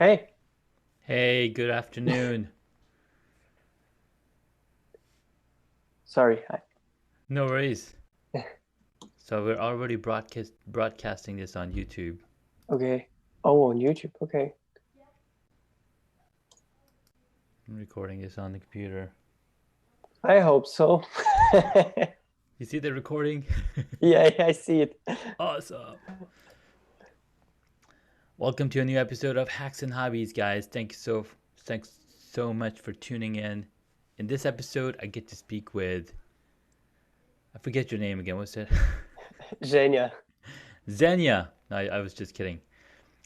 Hey, Hey, good afternoon. sorry. Hi. No worries. So we're already broadcasting this on YouTube. Okay. Oh, on YouTube. Okay. I'm recording this on the computer. I hope so. You see the recording? Yeah, I see it. Awesome. Welcome to a new episode of Hacks and Hobbies, guys. Thanks so much for tuning in. In this episode, I get to speak with I forget your name again. What's it? Zhenya. Zenya. No, I was just kidding.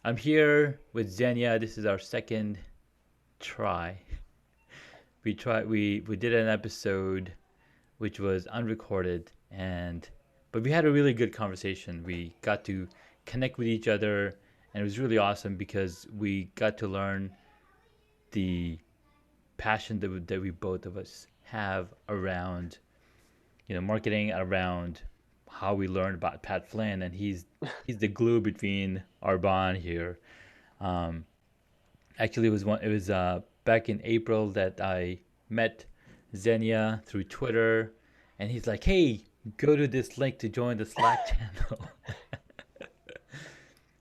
I'm here with Zenya. This is our second try. We did an episode which was unrecorded, and but we had a really good conversation. We got to connect with each other, and it was really awesome because we got to learn the passion that we both of us have around marketing, around how we learned about Pat Flynn, and he's the glue between our bond here. Um, Actually, it was back in April that I met Zenia through Twitter, and he's like, "Hey, go to this link to join the Slack channel."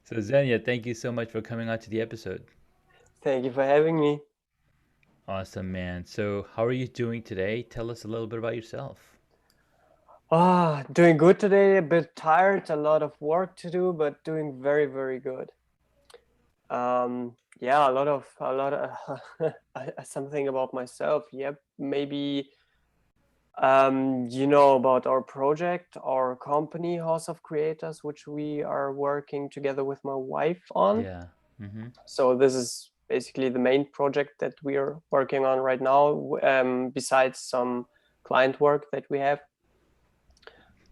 So Zenia, thank you so much for coming on to the episode. Thank you for having me. Awesome, man. So how are you doing today? Tell us a little bit about yourself. Doing good today. A bit tired. A lot of work to do, but doing very, very good. Yeah, a lot of something about myself. Yep, maybe you know about our project, our company, House of Creators, which we are working together with my wife on. Yeah. Mm-hmm. So this is basically the main project that we are working on right now, besides some client work that we have.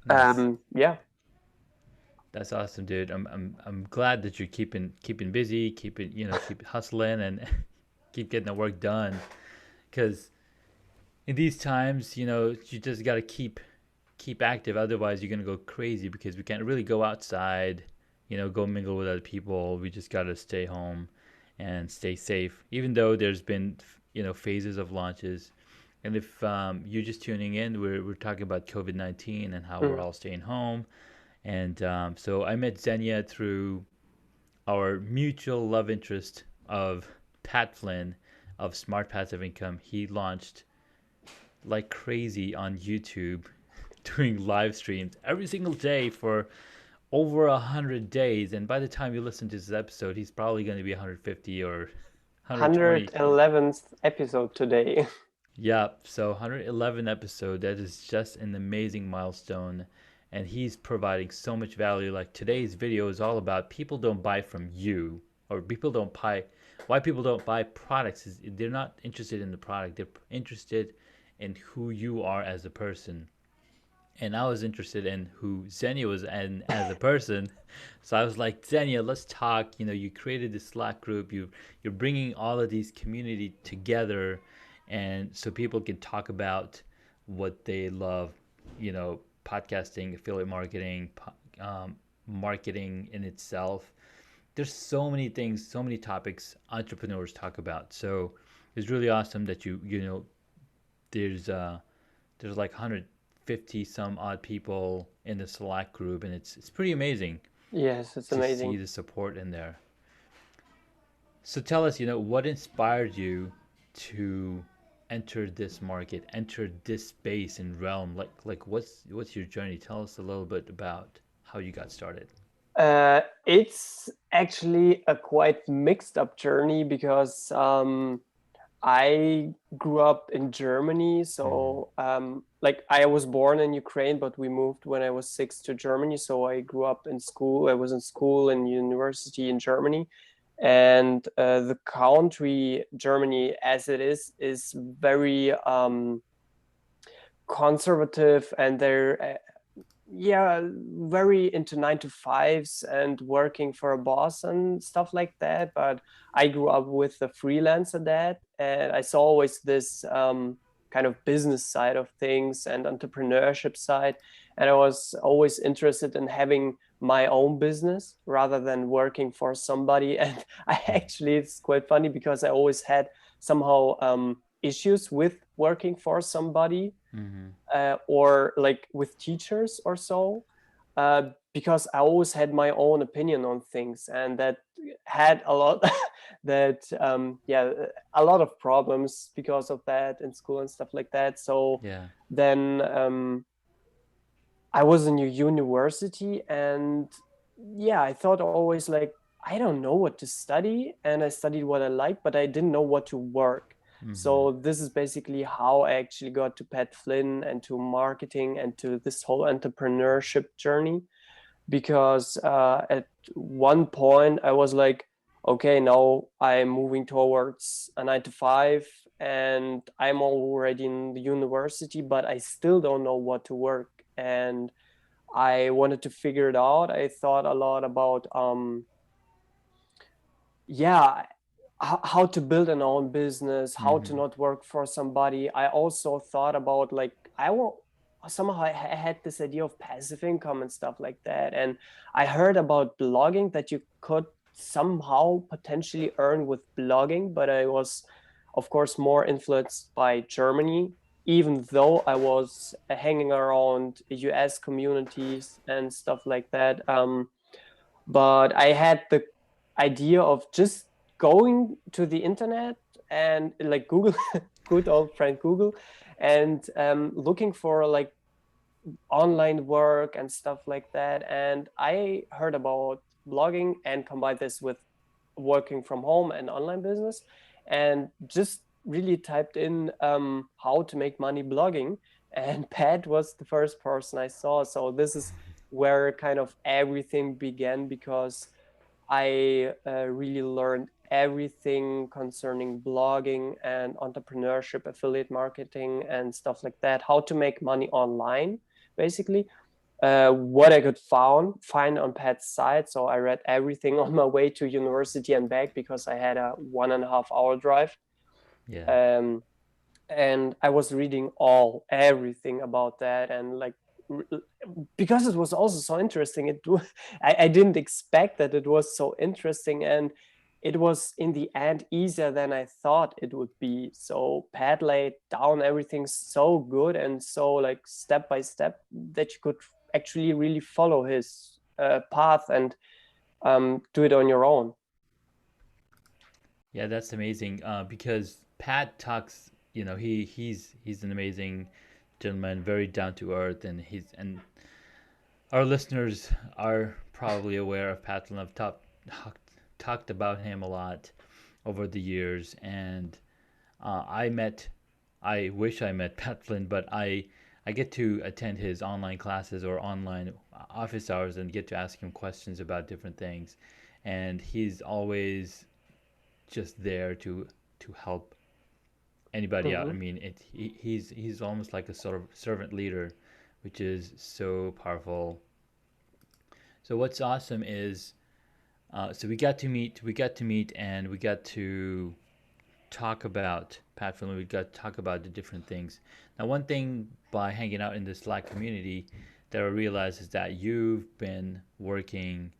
Nice. Yeah, That's awesome, dude. I'm glad that you're keeping busy, keep hustling and keep getting the work done. Because in these times, you just gotta keep active. Otherwise, you're gonna go crazy because we can't really go outside, go mingle with other people. We just gotta stay home and stay safe. Even though there's been phases of launches, and if you're just tuning in, we're talking about COVID-19 and how we're mm, all staying home. And so I met Zenia through our mutual love interest of Pat Flynn of Smart Passive Income. He launched like crazy on YouTube, doing live streams every single day for over 100 days. And by the time you listen to this episode, he's probably going to be 150 or 120. 111th episode today. Yeah, so 111 episode. That is just an amazing milestone. And he's providing so much value. Like today's video is all about people don't buy from you, or people don't buy. Why people don't buy products is they're not interested in the product. They're interested in who you are as a person. And I was interested in who Zenia was and as a person. So I was like, Zenia, let's talk. You created this Slack group. You're bringing all of these community together, and so people can talk about what they love. Podcasting, affiliate marketing, marketing in itself. There's so many things, so many topics entrepreneurs talk about. So it's really awesome that there's there's like 150 some odd people in the Slack group, and it's pretty amazing Yes, it's to see amazing. the support in there. So tell us, what inspired you to enter this market, enter this space and realm? Like what's your journey? Tell us a little bit about how you got started. It's actually a quite mixed up journey because I grew up in Germany. Mm-hmm. So, like, I was born in Ukraine, but we moved when I was six to Germany. So I grew up in school. I was in school and university in Germany. And the country, Germany, as it is very conservative, and they're yeah, very into 9 to 5s and working for a boss and stuff like that. But I grew up with the freelancer dad, and I saw always this kind of business side of things and entrepreneurship side. and I was always interested in having my own business rather than working for somebody. And it's quite funny because I always had somehow issues with working for somebody, or like with teachers or so, because I always had my own opinion on things, and that had a lot that a lot of problems because of that in school and stuff like that. So then I was in a university, and I thought always like, I don't know what to study, and I studied what I like, but I didn't know what to work. So this is basically how I actually got to Pat Flynn and to marketing and to this whole entrepreneurship journey. Because at one point I was like, okay, now I'm moving towards a 9 to 5, and I'm already in the university, but I still don't know what to work. And I wanted to figure it out. I thought a lot about how to build an own business, how to not work for somebody. I also thought about like, somehow I had this idea of passive income and stuff like that. And I heard about blogging, that you could somehow potentially earn with blogging, but I was of course more influenced by Germany, even though I was hanging around US communities and stuff like that. But I had the idea of just going to the internet and like Google, good old friend Google, and looking for like online work and stuff like that. And I heard about blogging and combined this with working from home and online business, and just really typed in how to make money blogging. And Pat was the first person I saw. So this is where kind of everything began, because I really learned everything concerning blogging and entrepreneurship, affiliate marketing, and stuff like that. How to make money online, basically. What I could find on Pat's site. So I read everything on my way to university and back, because I had a 1.5 hour drive. And I was reading everything about that, and like, because it was also so interesting. I didn't expect that it was so interesting, and it was in the end easier than I thought it would be. So Pat laid down everything so good and so like step by step, that you could actually really follow his path and do it on your own. Yeah, that's amazing. Because Pat talks, he's an amazing gentleman, very down to earth, and our listeners are probably aware of Pat and I've talked about him a lot over the years. And I wish I met Pat Flynn, but I get to attend his online classes or online office hours and get to ask him questions about different things. And he's always just there to help anybody out. I mean, he's almost like a sort of servant leader, which is so powerful. So what's awesome is, so we got to meet, and we got to talk about Pat Finley. We got to talk about the different things. Now, one thing by hanging out in the Slack community that I realized is that you've been working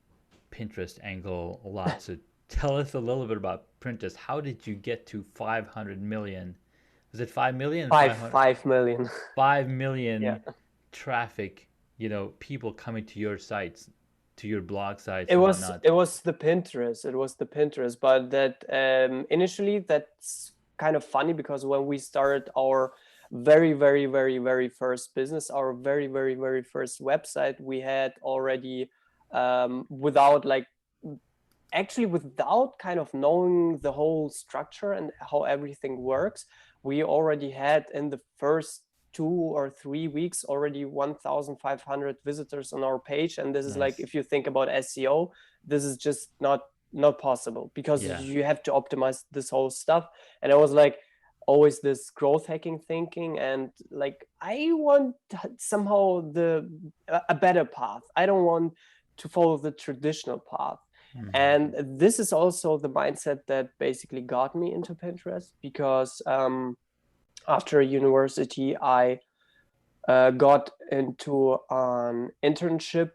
Pinterest angle a lot. So tell us a little bit about Pinterest. How did you get to 500 million? Was it 5 million? 5 million. 5 million traffic, people coming to your sites, to your blog sites and whatnot. It was the Pinterest, but that initially, that's kind of funny, because when we started our very, very, very, very first business, our very, very, very first website, we had already without kind of knowing the whole structure and how everything works, we already had in the first 2 or 3 weeks already 1,500 visitors on our page. And this is like, if you think about SEO, this is just not possible, because you have to optimize this whole stuff. And I was like, always this growth hacking thinking, and like, I want somehow a better path. I don't want to follow the traditional path. And this is also the mindset that basically got me into Pinterest, because after university, I got into an internship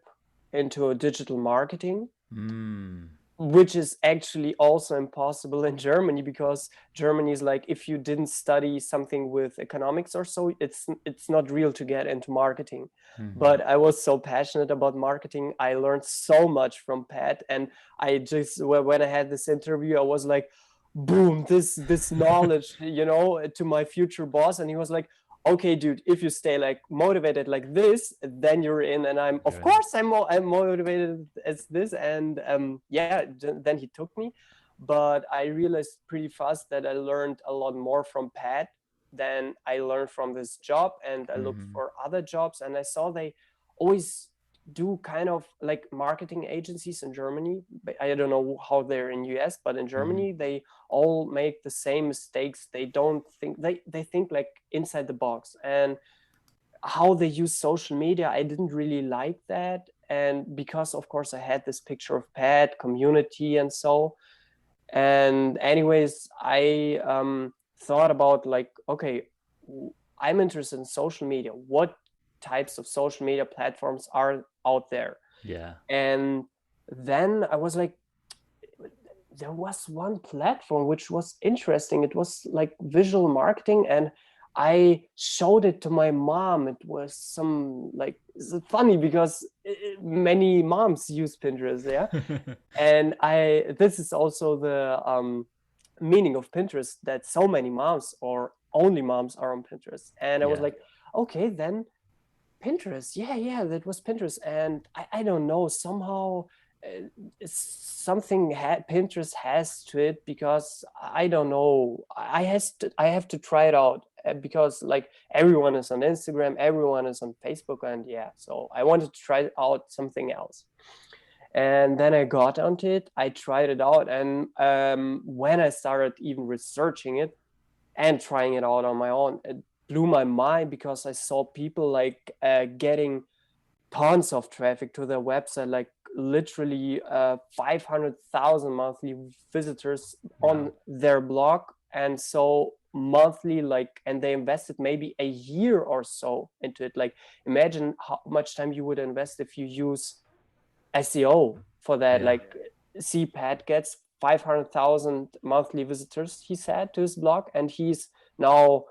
into digital marketing, Mm. which is actually also impossible in Germany, because Germany is like, if you didn't study something with economics or so, it's not real to get into marketing. Mm-hmm. But I was so passionate about marketing. I learned so much from Pat, and I just, when I had this interview, I was like, boom, this knowledge, to my future boss. And he was like, okay, dude, if you stay like motivated like this, then you're in. And I'm, of You're in. course, I'm motivated as this. And yeah, then he took me. But I realized pretty fast that I learned a lot more from Pat than I learned from this job. And I looked Mm-hmm. for other jobs, and I saw they always do kind of like marketing agencies in Germany. I don't know how they're in US, but in Mm-hmm. Germany, they all make the same mistakes. They don't think, they think like inside the box. And how they use social media, I didn't really like that. And because of course I had this picture of Pat community and so. And anyways, I thought about like, okay, I'm interested in social media. What types of social media platforms are out there? Yeah. And then I was like, there was one platform which was interesting. It was like visual marketing, and I showed it to my mom. It was some like, it's funny because many moms use Pinterest, yeah. And this is also the meaning of Pinterest, that so many moms or only moms are on Pinterest. And I was Yeah. like, okay, then Pinterest. Yeah, that was Pinterest. And I don't know, somehow something Pinterest has to it, because I don't know. I have to try it out, because like everyone is on Instagram, everyone is on Facebook, and yeah, so I wanted to try out something else. And then I got onto it. I tried it out, and when I started even researching it and trying it out on my own, it blew my mind, because I saw people like getting tons of traffic to their website, like literally 500,000 monthly visitors Wow. on their blog. And so monthly, like, and they invested maybe a year or so into it. Like, imagine how much time you would invest if you use SEO for that. Yeah. Like, CPAT gets 500,000 monthly visitors, he said, to his blog. And now,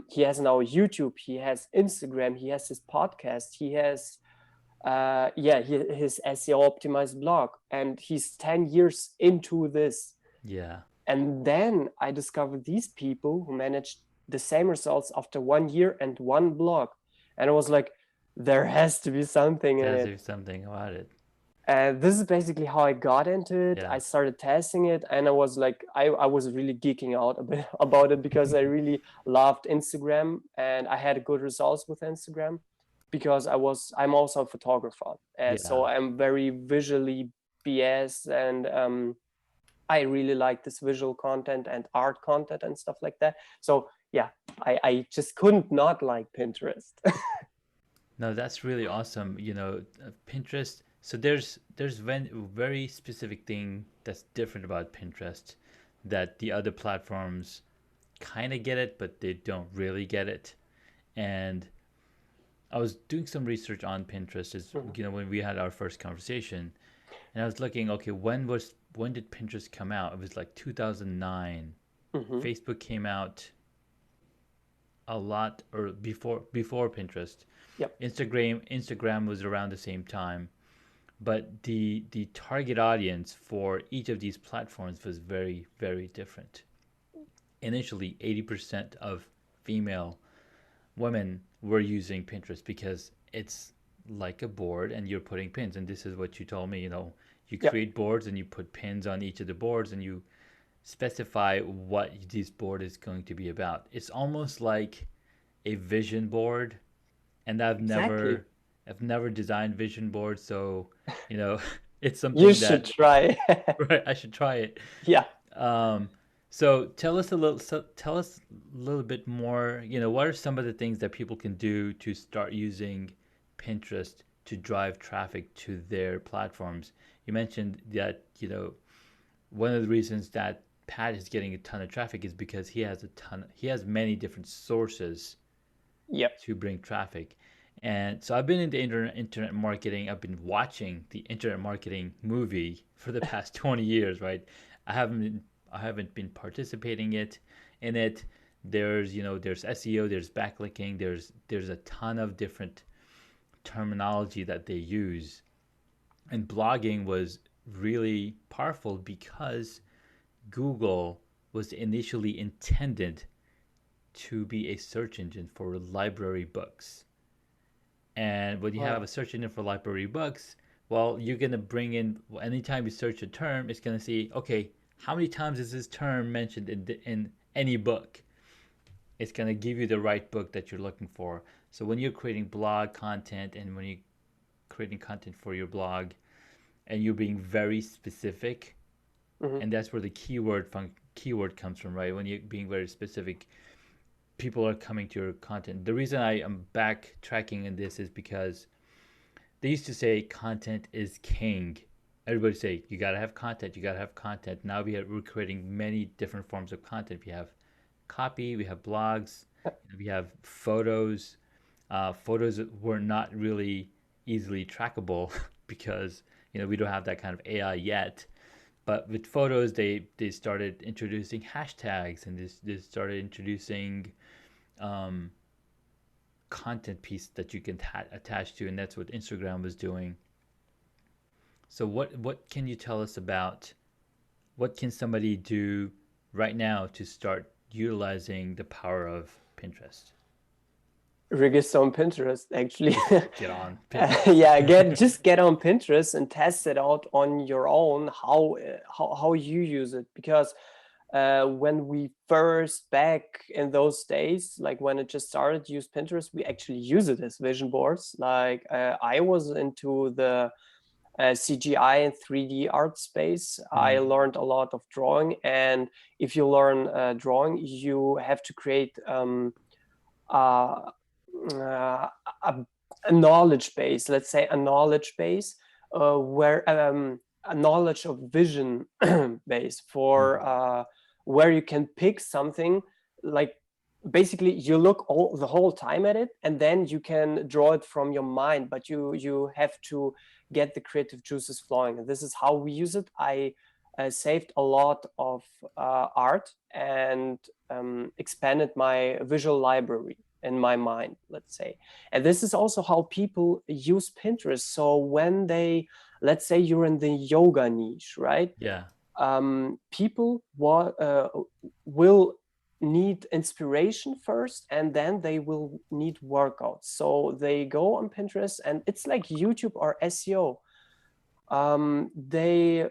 he has now YouTube, he has Instagram, he has his podcast, he has, his SEO optimized blog, and he's 10 years into this. Yeah. And then I discovered these people who managed the same results after 1 year and one blog. And I was like, there has to be something in There's it. something about it. And this is basically how I got into it. Yeah. I started testing it, and I was like, I was really geeking out a bit about it, because I really loved Instagram, and I had good results with Instagram, because I'm also a photographer. And Yeah. so I'm very visually BS, and I really like this visual content and art content and stuff like that. So yeah, I just couldn't not like Pinterest. No, that's really awesome. Pinterest. So there's very specific thing that's different about Pinterest that the other platforms kind of get it, but they don't really get it. And I was doing some research on Pinterest, as Mhm. when we had our first conversation, and I was looking, okay, when did Pinterest come out? It was like 2009. Mhm. Facebook came out a lot or before Pinterest. Yep. Instagram was around the same time, but the target audience for each of these platforms was very, very different. Initially, 80% of female women were using Pinterest because it's like a board and you're putting pins. And this is what you told me, you Yep. create boards and you put pins on each of the boards and you specify what this board is going to be about. It's almost like a vision board, and Exactly. I've never designed vision boards, so you know it's You something should that try. right, I should try it. Yeah. Um, so tell us a little bit more. What are some of the things that people can do to start using Pinterest to drive traffic to their platforms? You mentioned that one of the reasons that Pat is getting a ton of traffic is because he has many different sources Yep. to bring traffic. And so I've been in the internet marketing. I've been watching the internet marketing movie for the past 20 years, right? I haven't been, I haven't been participating in it. There's, there's SEO, there's backlinking, there's a ton of different terminology that they use. And blogging was really powerful because Google was initially intended to be a search engine for library books. And when you have Wow. a search engine for library books, well, you're going to bring in, anytime you search a term, it's going to see, okay, how many times is this term mentioned in any book? It's going to give you the right book that you're looking for. So when you're creating blog content and when you're creating content for your blog and you're being very specific, Hmm. and that's where the keyword comes from, right? When you're being very specific, people are coming to your content. The reason I am backtracking in this is because they used to say content is king. Everybody say you gotta have content. You gotta have content. Now we're creating many different forms of content. We have copy. We have blogs. We have photos. Photos were not really easily trackable because we don't have that kind of AI yet. But with photos, they started introducing hashtags and they started introducing um, content piece that you can attach to, and that's what Instagram was doing. So what can you tell us about what can somebody do right now to start utilizing the power of Pinterest? Register on Pinterest, actually. Just get on Pinterest. Yeah, get on Pinterest and test it out on your own, how you use it. Because when we first, back in those days, like when it just started to use Pinterest, we actually use it as vision boards. Like I was into the CGI and 3D art space. I Mm-hmm. learned a lot of drawing, and if you learn drawing, you have to create uh, uh, a, a knowledge base, let's say a knowledge base, where a knowledge of vision base for Mm-hmm. where you can pick something. Like basically you look the whole time at it, and then you can draw it from your mind, but you have to get the creative juices flowing. And this is how we use it. I saved a lot of art and expanded my visual library in my mind, let's say. And this is also how people use Pinterest. So when they, let's say you're in the yoga niche, right? Yeah. People will need inspiration first, and then they will need workouts. So they go on Pinterest, and it's like YouTube or SEO. They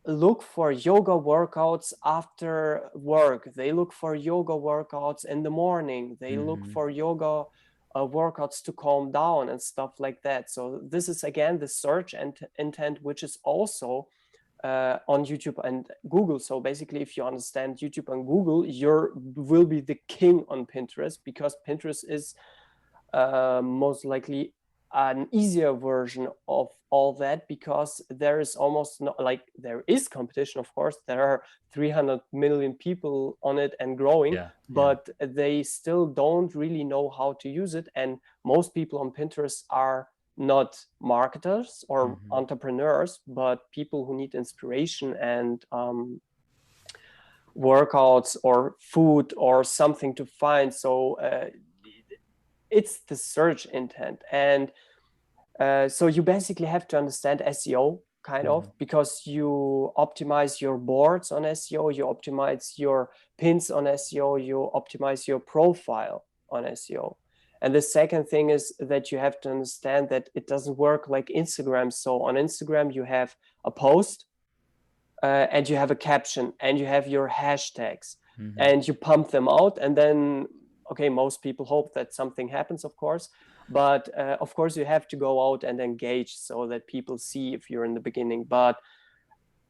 look for yoga workouts after work. They look for yoga workouts in the morning. They look Mm-hmm. for yoga workouts to calm down and stuff like that. So this is again the search intent, which is also on YouTube and Google. So basically, if you understand YouTube and Google, you will be the king on Pinterest, because Pinterest is most likely an easier version of all that, because there is almost no, like, there is competition, of course. There are 300 million people on it and growing, Yeah. Yeah. but they still don't really know how to use it. And most people on Pinterest are not marketers or Mm-hmm. entrepreneurs, but people who need inspiration and workouts or food or something to find. So it's the search intent. And so you basically have to understand SEO, kind Mm-hmm. of, because you optimize your boards on SEO, you optimize your pins on SEO, you optimize your profile on SEO. And the second thing is that you have to understand that it doesn't work like Instagram. So on Instagram, you have a post, and you have a caption, and you have your hashtags, Mm-hmm. and you pump them out. And then, okay, most people hope that something happens, of course. But of course, you have to go out and engage so that people see if you're in the beginning. But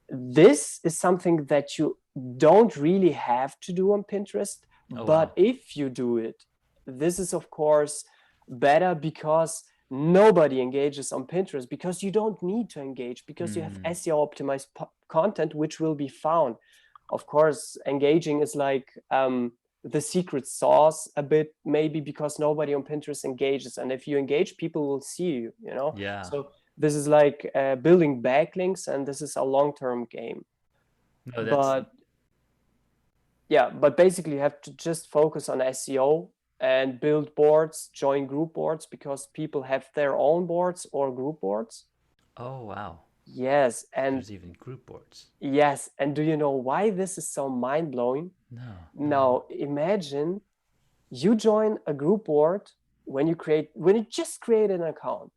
this is something that you don't really have to do on Pinterest. Oh But wow. if you do it, this is, of course, better, because nobody engages on Pinterest, because you don't need to engage, because you have Mm-hmm. SEO optimized content which will be found. Of course, engaging is like the secret sauce a bit, maybe because nobody on Pinterest engages. And if you engage, people will see you, you know? Yeah. So this is like building backlinks, and this is a long-term game. No, that's But yeah, but basically you have to just focus on SEO and build boards, join group boards, because people have their own boards or group boards. oh wow. Yes, and There's even group boards. yes, and do you know why this is so mind-blowing? No. Now, imagine you join a group board when you just create an account,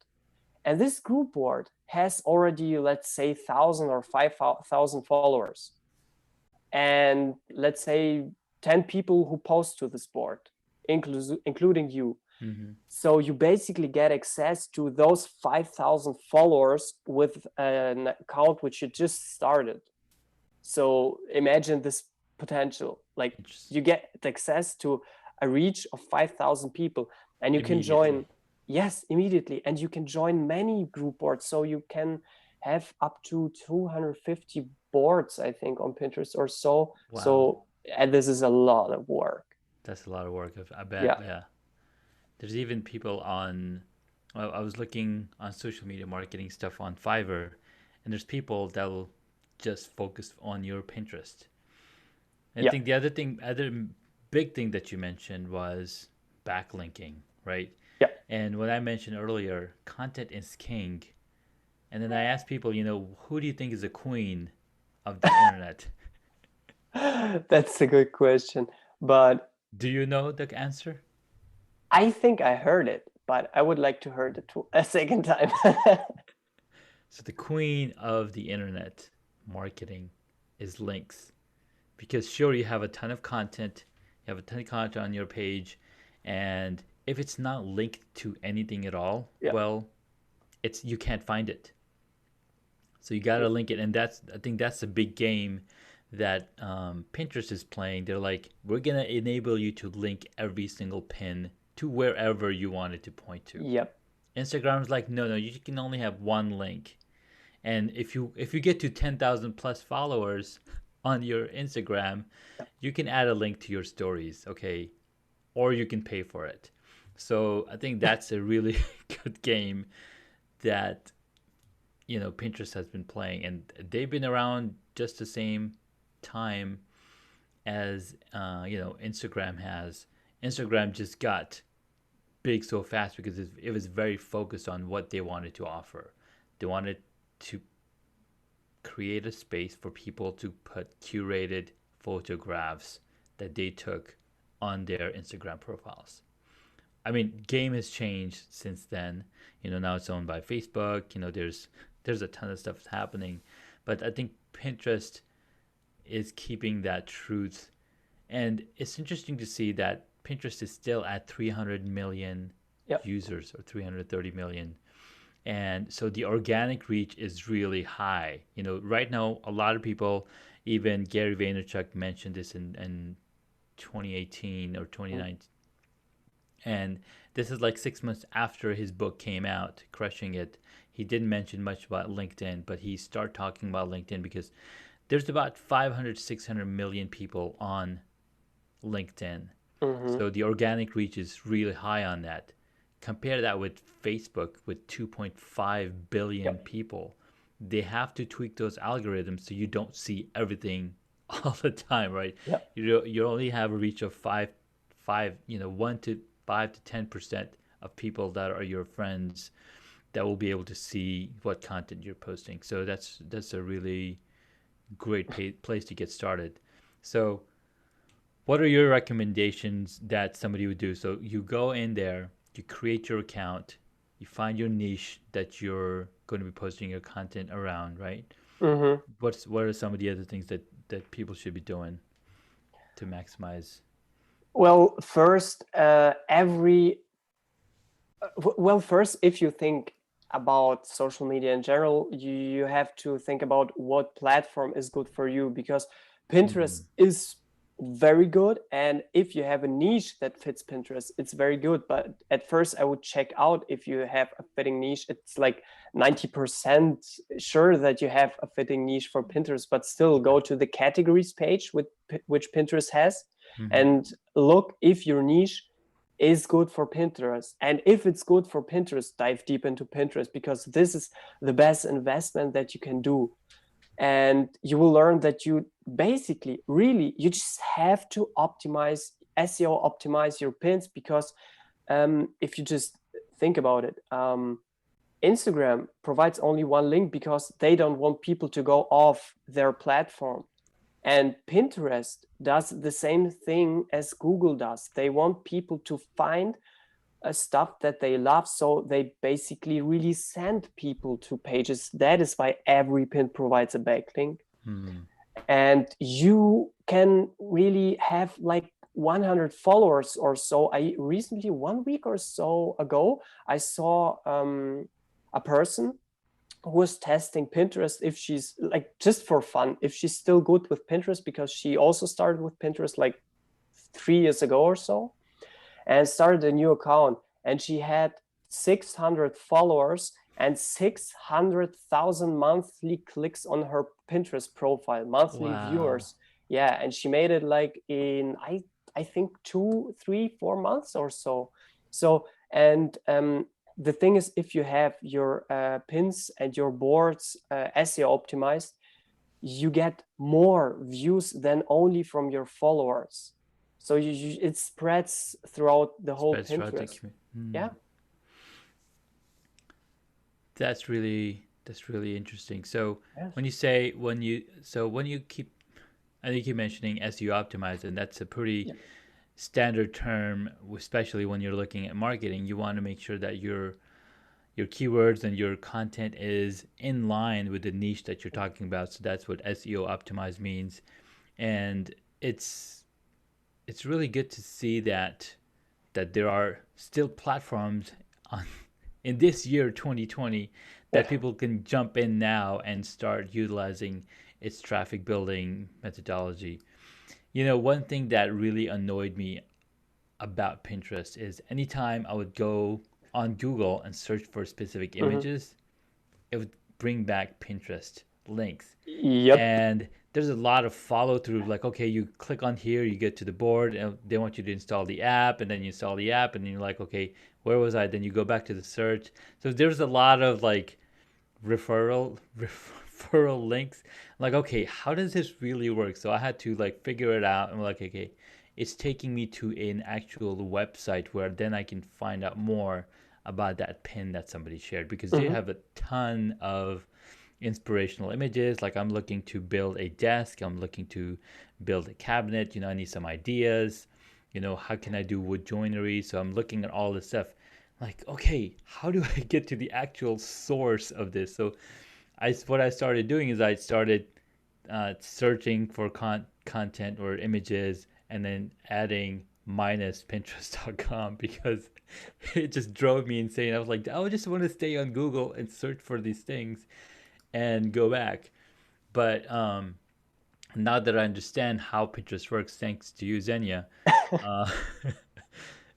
and this group board has already, let's say, 1,000 or 5,000 followers, and let's say 10 people who post to this board, including you. Mm-hmm. So you basically get access to those 5,000 followers with an account which you just started. So imagine this potential. Like, you get access to a reach of 5,000 people, and you can join. Yes, immediately. And you can join many group boards. So you can have up to 250 boards, I think, on Pinterest or so. Wow. So, and this is a lot of work. That's a lot of work. I bet. Yeah. Yeah. There's even people on. I was looking on social media marketing stuff on Fiverr, and there's people that'll just focus on your Pinterest. I think the other big thing that you mentioned was backlinking, right? Yeah. And what I mentioned earlier, content is king. And then I asked people, who do you think is the queen of the internet? That's a good question. But do you know the answer? I think I heard it, but I would like to hear it a second time. So the queen of the internet marketing is links. Because sure, you have a ton of content, on your page, and if it's not linked to anything at all, well, you can't find it. So you gotta link it, and I think that's a big game that Pinterest is playing. They're like, we're gonna enable you to link every single pin to wherever you want it to point to. Yep. Instagram's like, no, you can only have one link, and if you get to 10,000 plus followers on your Instagram, you can add a link to your stories, okay, or you can pay for it. So I think that's a really good game that Pinterest has been playing, and they've been around just the same time as Instagram has. Instagram just got big so fast because it was very focused on what they wanted to offer. They wanted to create a space for people to put curated photographs that they took on their Instagram profiles. I mean, game has changed since then. Now it's owned by Facebook. There's a ton of stuff happening, but I think Pinterest is keeping that truth. And it's interesting to see that Pinterest is still at 300 million users, or 330 million. And so the organic reach is really high. Right now, a lot of people, even Gary Vaynerchuk mentioned this in 2018 or 2019. And this is like 6 months after his book came out, Crushing It. He didn't mention much about LinkedIn, but he started talking about LinkedIn because there's about 500, 600 million people on LinkedIn. Mm-hmm. So the organic reach is really high on that. Compare that with Facebook with 2.5 billion people. They have to tweak those algorithms so you don't see everything all the time, right? Yep. You only have a reach of 1 to 5 to 10% of people that are your friends that will be able to see what content you're posting. So that's a really great place to get started. So what are your recommendations that somebody would do? So you go in there, you create your account, you find your niche that you're going to be posting your content around, right? Mm-hmm. What are some of the other things that people should be doing to maximize? Well, first, first, if you think about social media in general, you have to think about what platform is good for you, because Pinterest is very good, and if you have a niche that fits Pinterest, it's very good. But at first I would check out if you have a fitting niche. It's like 90% sure that you have a fitting niche for Pinterest, but still go to the categories page which Pinterest has. Mm-hmm. and look if your niche is good for Pinterest. And if it's good for Pinterest, dive deep into Pinterest, because this is the best investment that you can do. And you will learn that you basically really, you just have to optimize SEO, optimize your pins, because if you just think about it, Instagram provides only one link because they don't want people to go off their platform. And Pinterest does the same thing as Google does. They want people to find stuff that they love. So they basically really send people to pages. That is why every pin provides a backlink. Mm. And you can really have like 100 followers or so. I recently, 1 week or so ago, I saw a person who was testing Pinterest, if she's like, just for fun, if she's still good with Pinterest, because she also started with Pinterest like 3 years ago or so, and started a new account. And she had 600 followers and 600,000 monthly clicks on her Pinterest profile, monthly Wow. viewers. Yeah, and she made it like in I think 2, 3, 4 months or so. So, and the thing is, if you have your pins and your boards SEO optimized, you get more views than only from your followers. So it spreads throughout the whole Spreads throughout the Pinterest. community. Yeah. That's really interesting. So Yes. when you keep, I think you mentioning SEO optimized, and that's a pretty Yeah. standard term, especially when you're looking at marketing. You want to make sure that your keywords and your content is in line with the niche that you're talking about. So that's what SEO optimized means. And it's really good to see that there are still platforms on in this year 2020 that Yeah. people can jump in now and start utilizing its traffic building methodology. One thing that really annoyed me about Pinterest is anytime I would go on Google and search for specific Mhm. images, it would bring back Pinterest links. Yep. And there's a lot of follow through. Like, okay, you click on here, you get to the board, and they want you to install the app, and then you install the app, and then you're like, okay, where was I? Then you go back to the search. So there's a lot of like referral links. Like, okay, how does this really work? So I had to like figure it out. And I'm like, okay, it's taking me to an actual website where then I can find out more about that pin that somebody shared, because they Mhm. have a ton of inspirational images. Like, I'm looking to build a desk, I'm looking to build a cabinet, I need some ideas, how can I do wood joinery? So I'm looking at all this stuff. Like, okay, how do I get to the actual source of this? So what I started doing is I started searching for content or images, and then adding minus pinterest.com, because it just drove me insane. I was like, I just want to stay on Google and search for these things and go back. But now that I understand how Pinterest works, thanks to you, Zhenya, uh,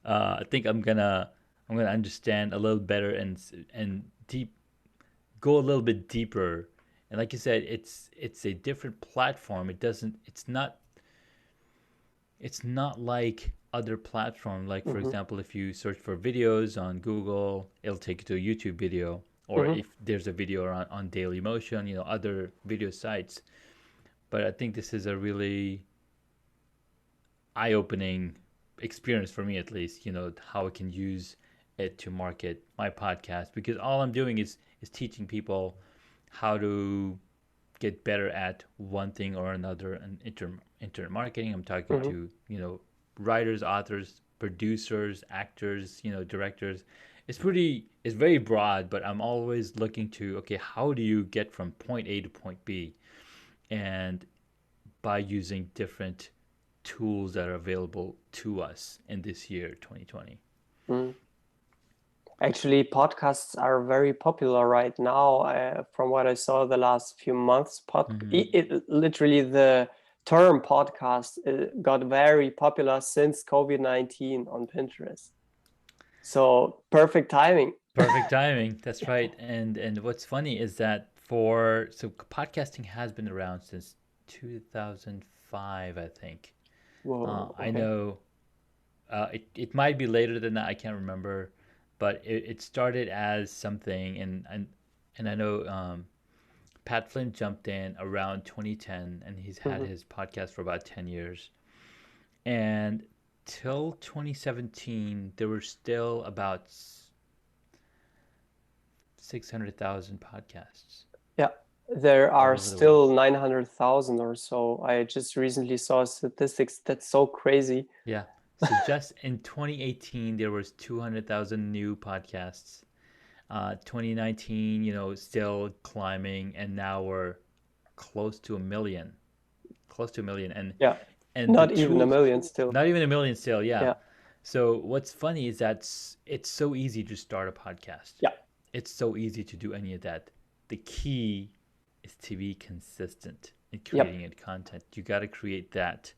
I think I'm gonna understand a little better, and deep go a little bit deeper. And like you said, it's a different platform. It's not like other platform. Like, for Mhm. example, if you search for videos on Google, it'll take you to a YouTube video. Or Mhm. if there's a video on Dailymotion, other video sites. But I think this is a really eye-opening experience for me, at least. How I can use it to market my podcast, because all I'm doing is teaching people how to get better at one thing or another in internet marketing. I'm talking Mhm. to writers, authors, producers, actors, directors. It's very broad, but I'm always looking to, okay, how do you get from point A to point B, and by using different tools that are available to us in this year 2020. Mhm. Actually, podcasts are very popular right now. From what I saw the last few months, Mm-hmm. literally the term podcast got very popular since COVID-19 on Pinterest. So perfect timing. Perfect timing. That's right. And what's funny is that podcasting has been around since 2005, I think. Whoa. I Okay. know it might be later than that. I can't remember, but it started as something, and I know Pat Flynn jumped in around 2010, and he's had Hmm. his podcast for about 10 years. And till 2017, there were still about 600,000 podcasts Yeah. There all are over the world. still 900,000 or so. I just recently saw statistics. That's so crazy. Yeah. So just in 2018, there was 200,000 new podcasts. 2019, still climbing, and now we're close to a million, close to a million, Yeah. and the Not even a tools, million still. not even a million still, yeah. Yeah. So what's funny is that it's so easy to start a podcast. Yeah. It's so easy to do any of that. The key is to be consistent in Yep. creating it content. You got to create that.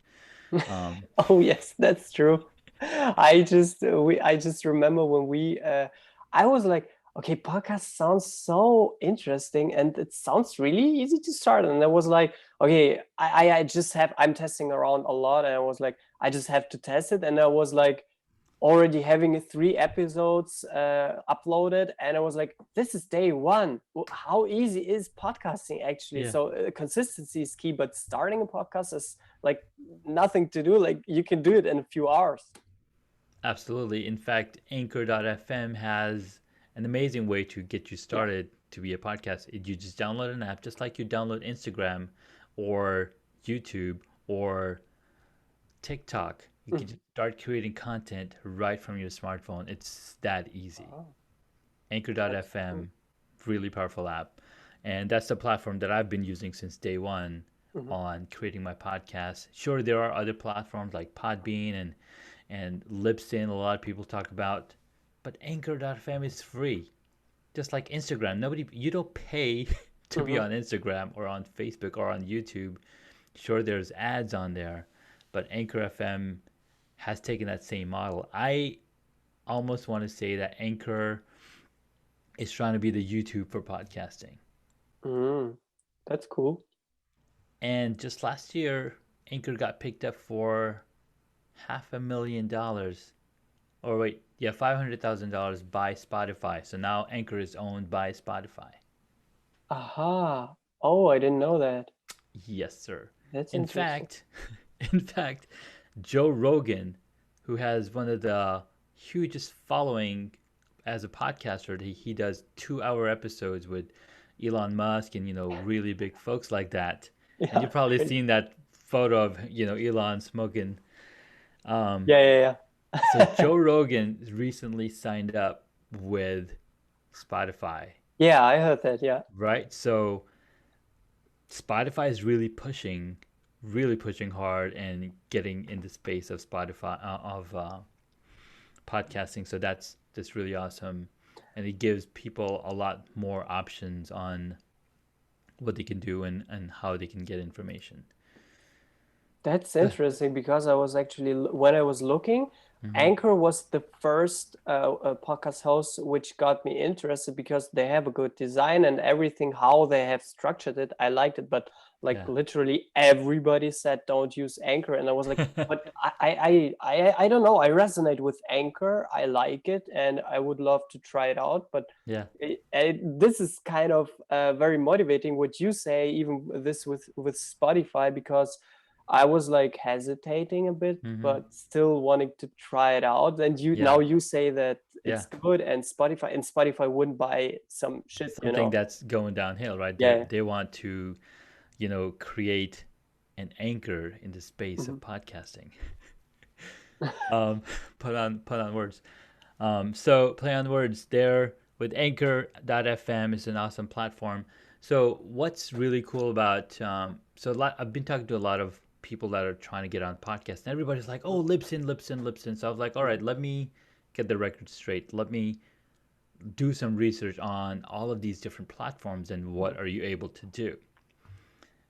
Um, Oh yes, that's true. I just remember when I was like, okay, podcast sounds so interesting and it sounds really easy to start. And I was like, okay, I just have I'm testing around a lot and I was like, I just have to test it. And I was like already having 3 episodes uploaded and I was like, this is day one. How easy is podcasting actually? yeah, So consistency is key, but starting a podcast is like nothing to do. Like you can do it in a few hours. absolutely. In fact, Anchor.fm has an amazing way to get you Yeah. started to be a podcast. You just download an app, just like you download Instagram or YouTube or TikTok. You can Mhm. just start creating content right from your smartphone. It's that easy. Oh, that's cool. Anchor.fm, really powerful app. And that's the platform that I've been using since day one Mhm. on creating my podcast. Sure, there are other platforms like Podbean and Libsyn, a lot of people talk about, but Anchor.fm is free. Just like Instagram, you don't pay to be Mhm. on Instagram or on Facebook or on YouTube. Sure, there's ads on there, but Anchor FM has taken that same model. I almost want to say that Anchor is trying to be the YouTube for podcasting. Mm. That's cool. And just last year, Anchor got picked up for $500,000. Or wait, yeah, $500,000 by Spotify. So now Anchor is owned by Spotify. Aha. Oh, I didn't know that. Yes, sir. That's In interesting. fact, in fact, Joe Rogan, who has one of the hugest following as a podcaster, he does 2 hour episodes with Elon Musk and really big folks like that. And Yeah. you've probably Right. seen that photo of Elon smoking. Um, Yeah, yeah, so yeah. Joe Rogan recently signed up with Spotify, Yeah, I heard that. Yeah. right? So Spotify is really pushing hard and getting in the space of Spotify of podcasting. So that's really awesome, and it gives people a lot more options on what they can do and how they can get information. That's Good. interesting because I was actually, when I was looking, Hmm. Anchor was the first podcast host which got me interested because they have a good design and everything, how they have structured it. I liked it, but like Yeah. literally everybody said don't use Anchor, and I was like, but I don't know. I resonate with Anchor. I like it, and I would love to try it out, but. Yeah. This is kind of very motivating what you say, even this with Spotify, because I was like hesitating a bit, Hmm. but still wanting to try it out. And you Yeah. now you say that Yeah. it's good, and Spotify wouldn't buy some shit, you Something know? that's going downhill, right? Yeah. They want to create an anchor in the space Mhm. of podcasting. um, put on words. So play on words there with Anchor.fm is an awesome platform. So what's really cool about I've been talking to a lot of people that are trying to get on podcasts, and everybody's like, "Oh, Libsyn, Libsyn, Libsyn." So I was like, "All right, Mhm. let me get the record straight. Let me do some research on all of these different platforms and Mhm. what are you able to do."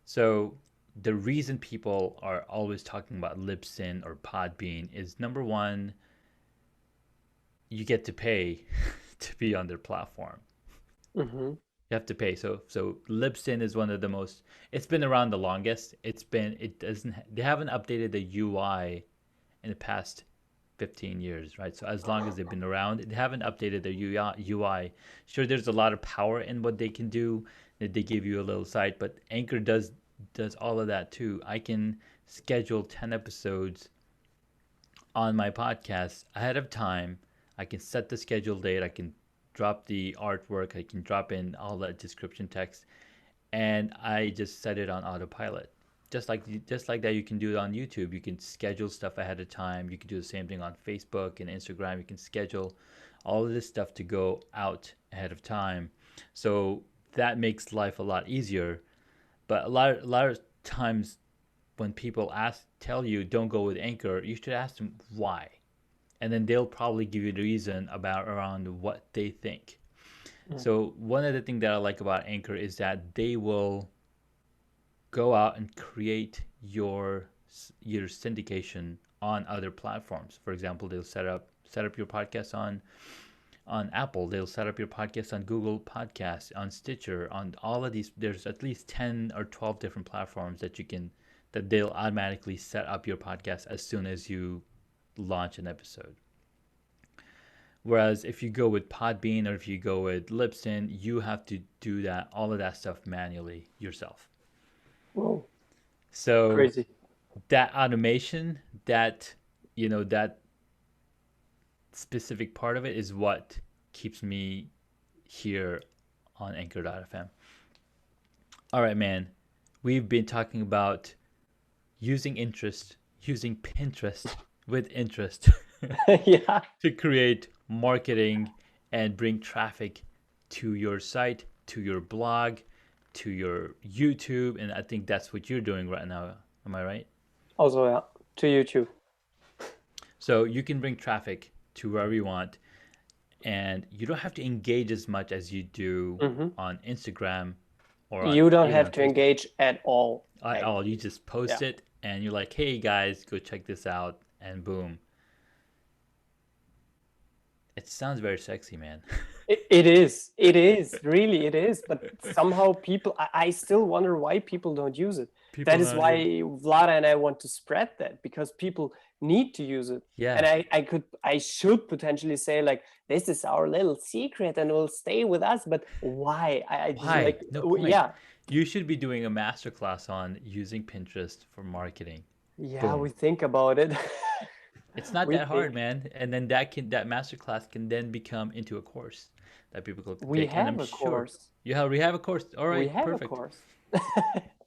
So the reason people are always talking about Libsyn or Podbean is number one, you get to pay to be on their platform. Mhm. You have to pay. So Libsyn is one of the most. It's been around the longest. It doesn't. They haven't updated the UI in the past 15 years, right? So as long as they've been around, they haven't updated their UI. Sure, there's a lot of power in what they can do. That they give you a little site, but Anchor does all of that too. I can schedule 10 episodes on my podcast ahead of time. I can set the schedule date. I can drop the artwork. I can drop in all that description text, and I just set it on autopilot. Just like that, you can do it on YouTube. You can schedule stuff ahead of time. You can do the same thing on Facebook and Instagram. You can schedule all of this stuff to go out ahead of time. So that makes life a lot easier. But a lot of times when people tell you don't go with Anchor, you should ask them why, and then they'll probably give you the reason about around what they think. So one of the things that I like about Anchor is that they will go out and create your syndication on other platforms. For example, they'll set up your podcast on Apple. They'll set up your podcast on Google Podcasts, on Stitcher, on all of these. There's at least 10 or 12 different platforms that they'll automatically set up your podcast as soon as you launch an episode. Whereas if you go with Podbean or if you go with Libsyn, you have to do all of that stuff manually yourself. Whoa, So crazy. that automation, that specific part of it is what keeps me here on Anchor.fm. All right, man. We've been talking about using Pinterest with interest Yeah. to create marketing and bring traffic to your site, to your blog, to your YouTube. And I think that's what you're doing right now. Am I right? Also, yeah, to YouTube. So you can bring traffic to wherever you want, and you don't have to engage as much as you do on Instagram or You don't even have on to Facebook. engage at all. At all. You just post Yeah. it, and you're like, "Hey guys, go check this out," and boom. It sounds very sexy, man. It is, really, it is. But somehow I still wonder why people don't use it. That is why Vlada and I want to spread that, because people need to use it. Yeah. And I should potentially say, like, this is our little secret and will stay with us. But why? I just Why? like, No point. yeah. You should be doing a masterclass on using Pinterest for marketing. Yeah, Boom. we think about it. It's not We that hard, think- man. And then that masterclass can then become into a course that people can We take. And have I'm a sure course. we have a course. All right, We have perfect. a course.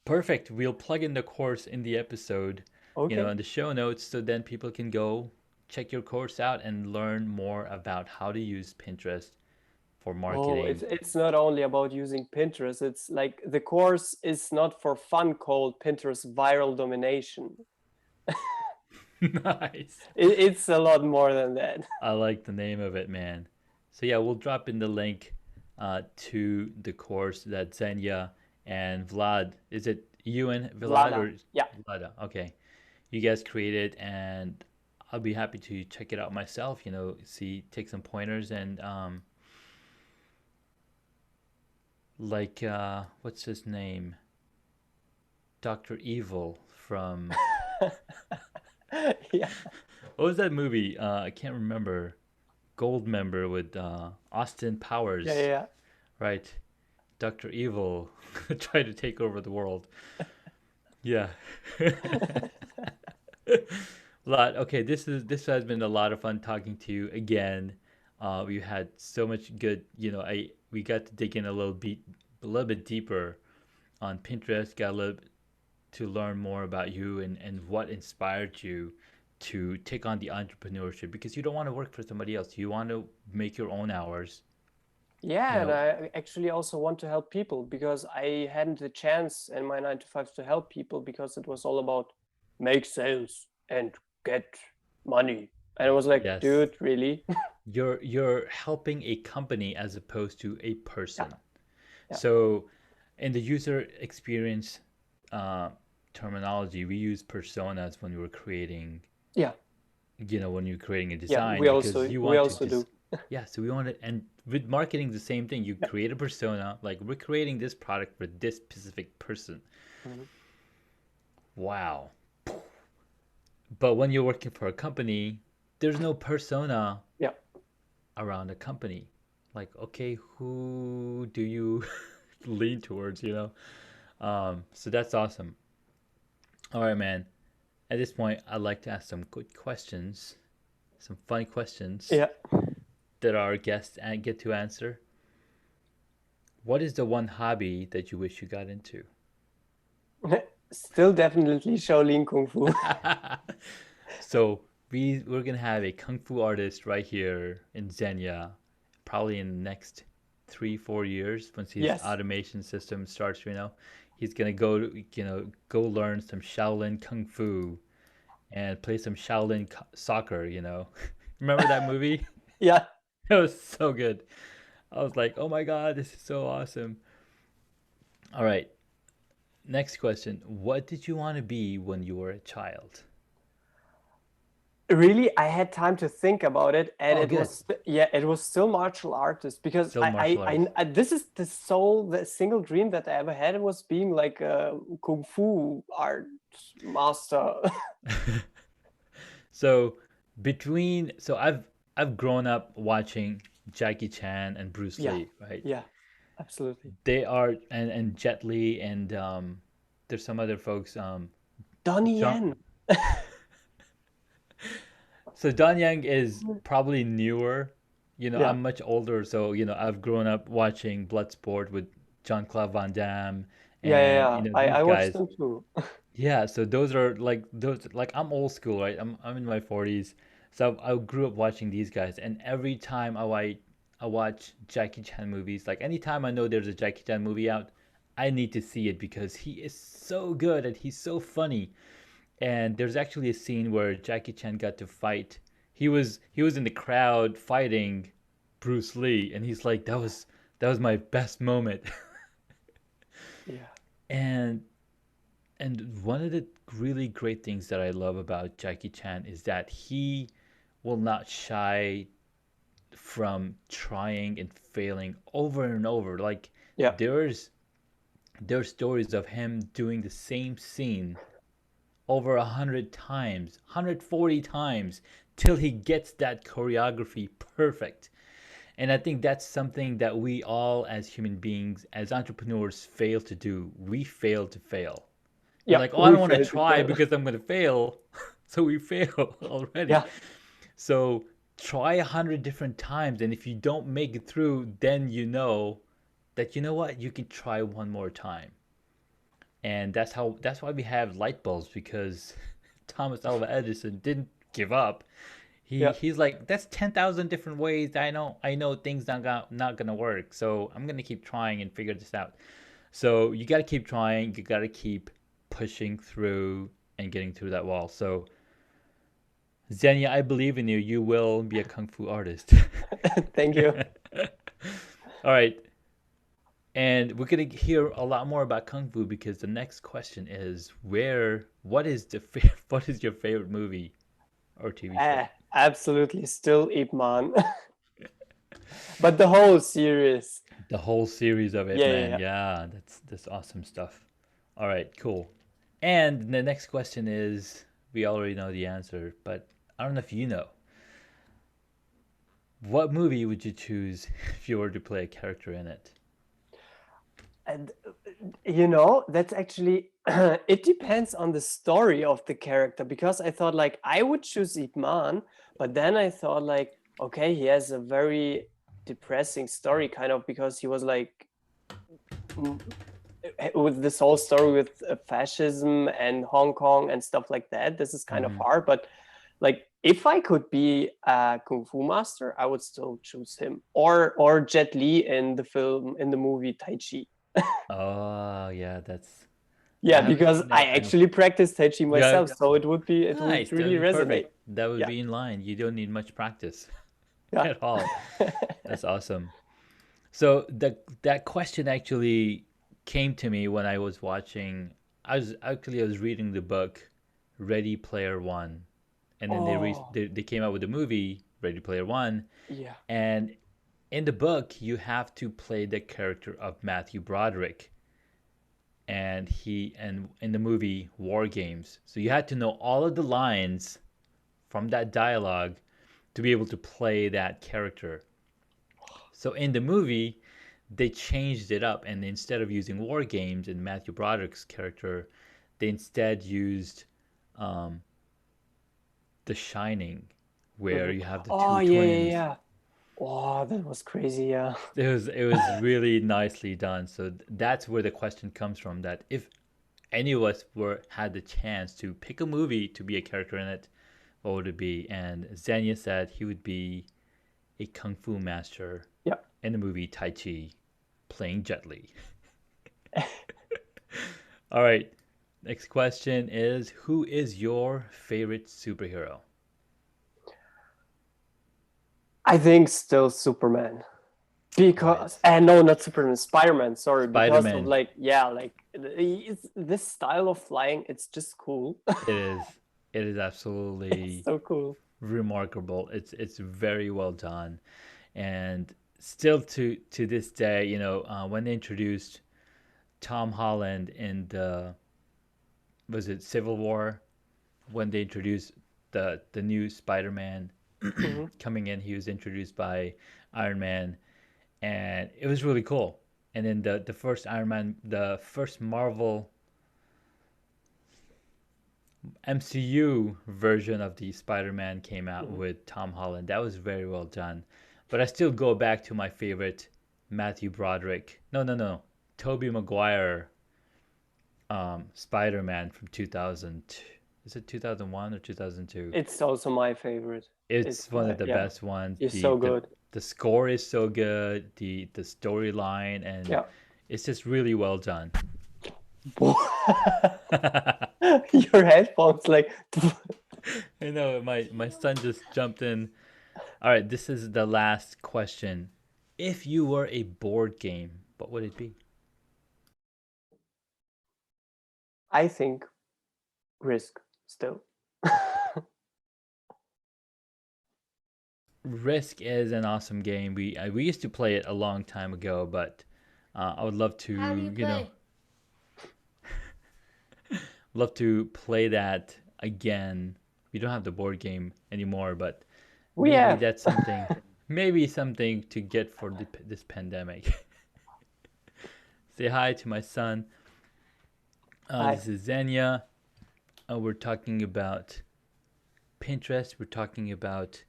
Perfect. We'll plug in the course in the episode, Okay. in the show notes, so then people can go check your course out and learn more about how to use Pinterest for marketing. Oh, it's not only about using Pinterest. It's like the course is not for fun, called Pinterest Viral Domination. Nice. It's a lot more than that. I like the name of it, man. So yeah, we'll drop in the link to the course that Zhenya and Vlad. Is it you and Vlad Vlada. or Yeah. Vlada? Okay, you guys created, and I'll be happy to check it out myself. Take some pointers and what's his name? Dr. Evil from Yeah. what was that movie? I can't remember. Gold member with Austin Powers. Yeah. Right. Dr. Evil tried to take over the world. Yeah. Okay, this has been a lot of fun talking to you again. We had so much good, we got to dig in a little bit deeper on Pinterest, to learn more about you and what inspired you to take on the entrepreneurship, because you don't want to work for somebody else. You want to make your own hours. Yeah, and I actually also want to help people, because I hadn't the chance in my 9 to 5 to help people, because it was all about make sales and get money. And I was like, Yes. dude, really? You're helping a company as opposed to a person. Yeah. So in the user experience terminology, we use personas when we were creating Yeah. when you're creating a design, we because also you we want also to do. Yeah, so we want to, and with marketing, the same thing. You Yeah. create a persona, like we're creating this product for this specific person. Mhm. Wow. But when you're working for a company, there's no persona Yeah. around a company. Like, okay, who do you lean towards, you know? So that's awesome. All right, man. At this point, I'd like to ask some good questions, some fun questions Yeah. that our guests get to answer. What is the one hobby that you wish you got into? Still definitely Shaolin Kung Fu. So we're gonna have a kung fu artist right here in Zhenya, probably in the next 3-4 years once his Yes. automation system starts. He's gonna go learn some Shaolin kung fu and play some Shaolin soccer. Remember that movie? Yeah. It was so good. I was like, oh my god, this is so awesome. All right, next question. What did you want to be when you were a child? Really, I had time to think about it, and Oh, it good. was yeah, it was still martial artist because Still martial arts. this is the single dream that I ever had was being like a kung fu art master. So I've grown up watching Jackie Chan and Bruce Yeah, Lee, right? yeah, absolutely. They are and Jet Li and there's some other folks Donnie John Yen. so Don Yang is probably newer. Yeah, I'm much older, so I've grown up watching Bloodsport with Jean-Claude Van Damme yeah, yeah, and yeah. these I watched guys. them too. Yeah, so those, like I'm old school, right? I'm in my 40s. So I grew up watching these guys, and every time I watch Jackie Chan movies, like anytime I know there's a Jackie Chan movie out, I need to see it because he is so good and he's so funny. And there's actually a scene where Jackie Chan got to fight. He was in the crowd fighting Bruce Lee, and he's like, that was my best moment. Yeah, And one of the really great things that I love about Jackie Chan is that he will not shy from trying and failing over and over. Like yeah, there's stories of him doing the same scene over 100 times, 140 times till he gets that choreography perfect. And I think that's something that we all as human beings, as entrepreneurs, fail to do. We fail to fail. We're yeah. like, oh, I We don't want to failed to try fail. because I'm going to fail. So we fail already. Yeah, So try 100 different times. And if you don't make it through, then you know that you know what? You can try one more time. And that's why we have light bulbs because Thomas Alva Edison didn't give up. He yeah, he's like, that's 10,000 different ways. I know things not gonna work. So I'm gonna keep trying and figure this out. So you gotta keep trying, you gotta keep pushing through and getting through that wall. So Zenya, I believe in you. You will be a kung fu artist. thank you. All right. And we're gonna hear a lot more about kung fu because the next question is what is your favorite movie or TV show? Absolutely, still Ip Man, but the whole series. The whole series of it, Yeah, yeah, man. yeah. Yeah, that's awesome stuff. All right, cool. And the next question is, we already know the answer, but I don't know if you know. What movie would you choose if you were to play a character in it? And that's actually it depends on the story of the character because I thought like I would choose Ip Man, but then I thought like, okay, he has a very depressing story kind of because he was like mm, with this whole story with fascism and Hong Kong and stuff like that. This is kind of Hmm. hard, but like if I could be a kung fu master, I would still choose him or Jet Li in the movie Tai Chi. Oh, yeah, I Yeah, haven't because seen I that. I know. actually practice Tai Chi Yeah, myself, so it would nice. That would really be resonate. perfect. That would Yeah, be in line. You don't need much practice yeah. at all. That's awesome. So that question actually came to me when I was watching. I was reading the book Ready Player One, and then Oh, they came out with a movie Ready Player One. Yeah. And in the book, you have to play the character of Matthew Broderick, and in the movie War Games. So you had to know all of the lines from that dialogue to be able to play that character. So in the movie, they changed it up, and instead of using War Games and Matthew Broderick's character, they instead used um, The Shining, where you have the Oh two yeah, yeah, twins. yeah. Oh, that was crazy. Yeah. It was really nicely done. So that's where the question comes from. That if any of us were had the chance to pick a movie to be a character in it, what would it be? And Zhenya said he would be a kung fu master Yeah. in the movie Tai Chi, playing Jet Li. All right. Next question is, who is your favorite superhero? I think still Superman. Why Because, is and no, not Superman, Spider-Man, sorry, because of Spider-Man? like, yeah, like this style of flying, it's just cool. It is. It is It's absolutely so cool. remarkable. It's very well done, and still to this day, when they introduced Tom Holland in the was it Civil War, when they introduced the new Spider-Man Hmm. coming in, he was introduced by Iron Man, and it was really cool. And then the first Iron Man, the first Marvel MCU version of the Spider-Man came out Hmm. with Tom Holland. That was very well done. But I still go back to my favorite Matthew Broderick. No, no, no. Tobey Maguire Spider-Man from 2000. Is it 2001 or 2002? It's also my favorite. It's It's one my, of the yeah, best ones. it's The so the good. the score is so good. The storyline, and Yeah. it's just really well done. Your headphones, like, I know my son just jumped in. All right, this is the last question. If you were a board game, what would it be? I think Risk still. Risk is an awesome game. We used to play it a long time ago, but I would love How do to, you play? love to play that again. We don't have the board game anymore, but We maybe have. that's something, maybe something to get for this pandemic. Say hi to my son. Hi. This is Zenya. We're talking about Pinterest. We're talking about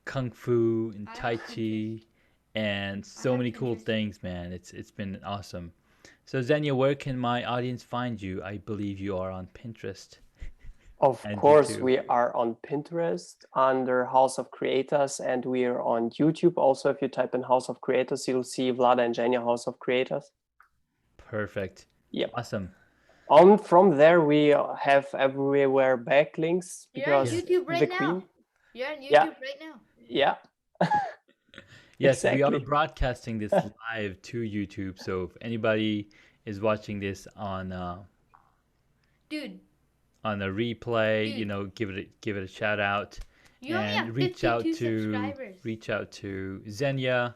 Kung Fu and I Tai have Pinterest. Chi and I so have many cool Pinterest. things, man. It's been awesome. So Zenya, where can my audience find you? I believe you are on Pinterest Of and course, YouTube. we are on Pinterest under House of Creators, and we are on YouTube. Also, if you type in House of Creators, you'll see Vlada and Zhenya House of Creators. Perfect. Yep. Awesome. From there, we have everywhere backlinks You're on Yes. because YouTube right the now. Queen. You're on Yeah, YouTube right now. yeah, Yes, we are exactly. broadcasting this live to YouTube. So if anybody is watching this Dude, on a replay, dude, give it a shout out, you only have and 52 subscribers. reach out to Zenya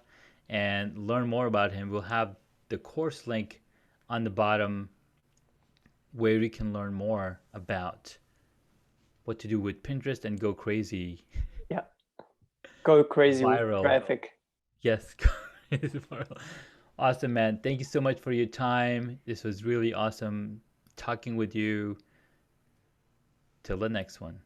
and learn more about him. We'll have the course link on the bottom where you can learn more about what to do with Pinterest and go crazy Yeah, go crazy with viral. traffic. Yes, crazy viral. Awesome, man. Thank you so much for your time. This was really awesome talking with you. Till the next one.